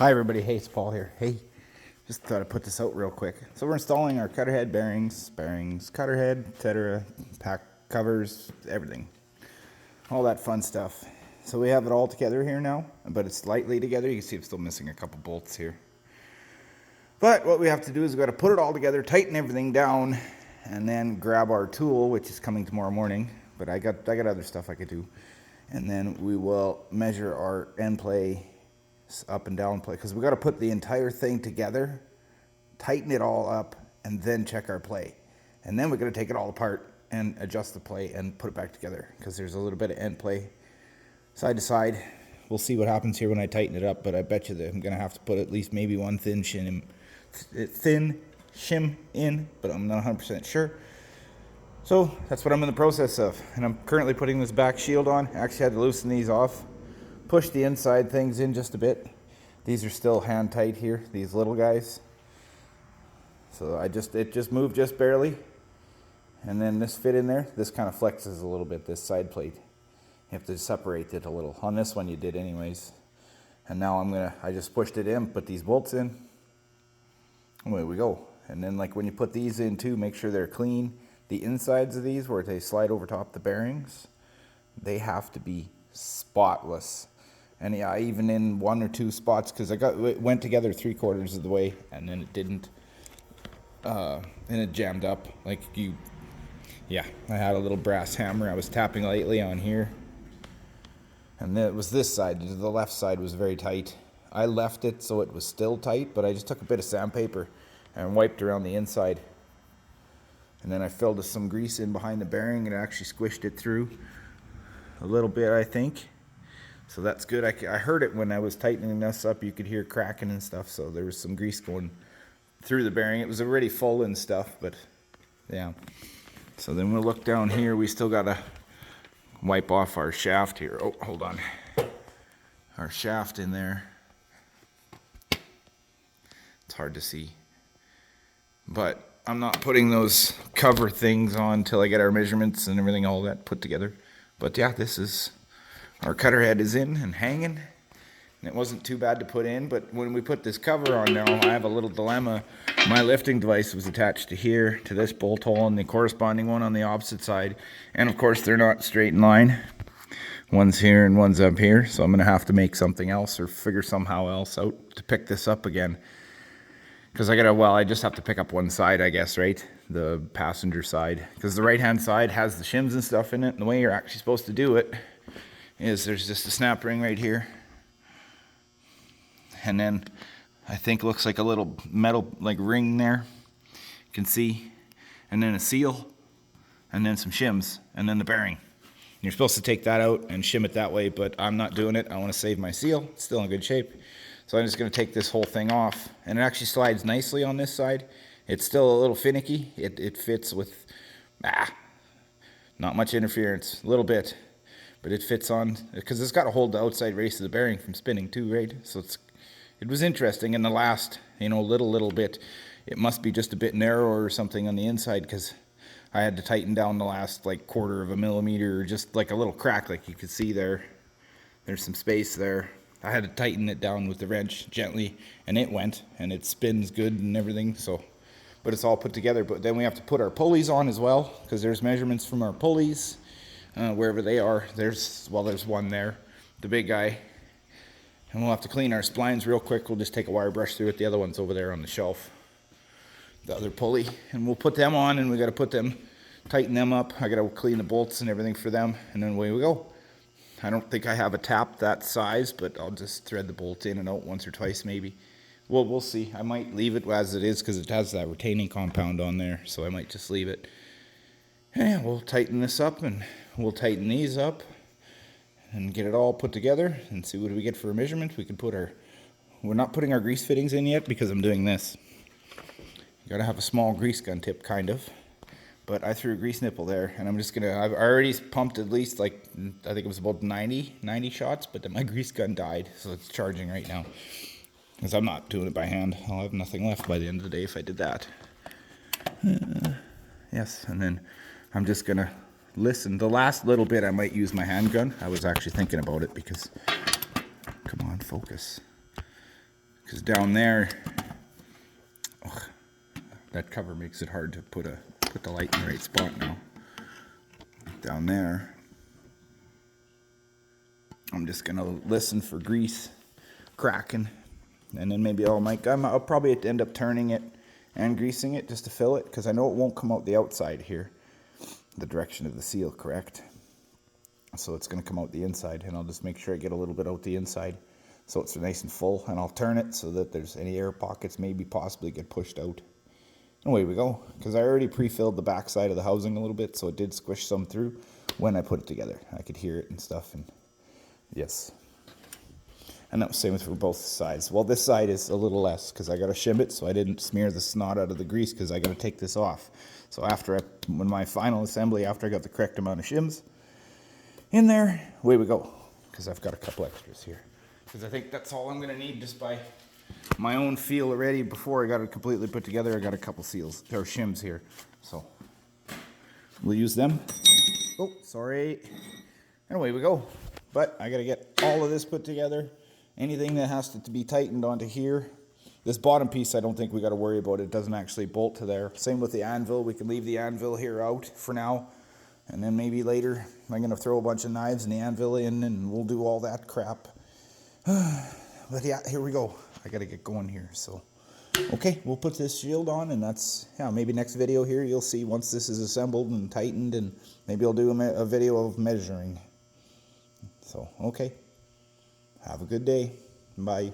Hi everybody, hey, it's Paul here. Hey, just thought I'd put this out real quick. So we're installing our cutterhead bearings, cutterhead, etc., pack covers, everything. All that fun stuff. So we have it all together here now, but it's lightly together. You can see I'm still missing a couple bolts here. But what we have to do is we've got to put it all together, tighten everything down, and then grab our tool, which is coming tomorrow morning. But I got other stuff I could do. And then we will measure our end play, up and down play, because we got to put the entire thing together, tighten it all up, and then check our play. And then we're going to take it all apart and adjust the play and put it back together, because there's a little bit of end play side to side. We'll see what happens here when I tighten it up, but I bet you that I'm going to have to put at least maybe one thin shim in, but I'm not 100% sure. So that's what I'm in the process of, and I'm currently putting this back shield on. I actually had to loosen these off, push the inside things in just a bit. These are still hand tight here, these little guys. So it just moved just barely, and then this fit in there. This kind of flexes a little bit, this side plate. You have to separate it a little. On this one you did anyways. And now I just pushed it in, put these bolts in, away we go. And then like when you put these in too, make sure they're clean. The insides of these, where they slide over top the bearings, they have to be spotless. And yeah, even in one or two spots, because it went together 3/4 of the way, and then it didn't, and it jammed up. I had a little brass hammer. I was tapping lightly on here, and then it was this side. The left side was very tight. I left it so it was still tight, but I just took a bit of sandpaper and wiped around the inside. And then I filled some grease in behind the bearing and actually squished it through a little bit, I think. So that's good. I heard it when I was tightening this up. You could hear cracking and stuff, so there was some grease going through the bearing. It was already full and stuff, but yeah. So then we'll look down here. We still got to wipe off our shaft here. Oh, hold on. Our shaft in there. It's hard to see. But I'm not putting those cover things on until I get our measurements and everything, all that put together. But yeah, our cutter head is in and hanging. And it wasn't too bad to put in, but when we put this cover on now, I have a little dilemma. My lifting device was attached to here, to this bolt hole, and the corresponding one on the opposite side. And of course, they're not straight in line. One's here and one's up here, so I'm gonna have to make something else or figure somehow else out to pick this up again. Because I just have to pick up one side, I guess, right? The passenger side. Because the right-hand side has the shims and stuff in it, and the way you're actually supposed to do it is there's just a snap ring right here. And then I think looks like a little metal like ring there. You can see. And then a seal. And then some shims. And then the bearing. And you're supposed to take that out and shim it that way, but I'm not doing it. I want to save my seal. It's still in good shape. So I'm just going to take this whole thing off, and it actually slides nicely on this side. It's still a little finicky. It fits with, not much interference, a little bit, but it fits on, because it's got to hold the outside race of the bearing from spinning too, right? So it was interesting in the last, little bit. It must be just a bit narrower or something on the inside, because I had to tighten down the last like 1/4 of a millimeter, just like a little crack, like you could see there. There's some space there. I had to tighten it down with the wrench gently, and it went, and it spins good and everything, so, but it's all put together. But then we have to put our pulleys on as well, because there's measurements from our pulleys, wherever they are. There's one there, the big guy, and we'll have to clean our splines real quick. We'll just take a wire brush through it. The other one's over there on the shelf, the other pulley, and we'll put them on, and we got to put them, tighten them up. I got to clean the bolts and everything for them, and then away we go. I don't think I have a tap that size, but I'll just thread the bolt in and out once or twice maybe. Well, we'll see. I might leave it as it is because it has that retaining compound on there, so I might just leave it. Yeah, we'll tighten this up, and we'll tighten these up and get it all put together and see what we get for a measurement. We're not putting our grease fittings in yet because I'm doing this. You gotta have a small grease gun tip, kind of. But I threw a grease nipple there, and I've already pumped at least, I think it was about 90 shots, but then my grease gun died, so it's charging right now. Because I'm not doing it by hand. I'll have nothing left by the end of the day if I did that. Yes, and then I'm just going to listen. The last little bit I might use my handgun. I was actually thinking about it because, come on, focus. Because down there, ugh, that cover makes it hard to put the light in the right spot now. Down there, I'm just gonna listen for grease cracking, and then maybe I'll probably end up turning it and greasing it just to fill it, because I know it won't come out the outside here, the direction of the seal, correct? So it's gonna come out the inside, and I'll just make sure I get a little bit out the inside so it's nice and full, and I'll turn it so that there's any air pockets maybe possibly get pushed out. And away we go, because I already pre-filled the back side of the housing a little bit, so it did squish some through when I put it together. I could hear it and stuff, and yes. And that was same for both sides. Well, this side is a little less, because I got to shim it, so I didn't smear the snot out of the grease, because I got to take this off. So when my final assembly, after I got the correct amount of shims in there, away we go, because I've got a couple extras here. Because I think that's all I'm going to need just by my own feel already. Before I got it completely put together, I got a couple seals, or shims here. So we'll use them. Oh, sorry. And away we go. But I got to get all of this put together. Anything that has to be tightened onto here. This bottom piece, I don't think we got to worry about. It doesn't actually bolt to there. Same with the anvil. We can leave the anvil here out for now. And then maybe later, I'm going to throw a bunch of knives and the anvil in, and we'll do all that crap. But yeah, here we go. I got to get going here. So, okay, we'll put this shield on, and that's, yeah, maybe next video here you'll see once this is assembled and tightened, and maybe I'll do a video of measuring. So, okay. Have a good day. Bye.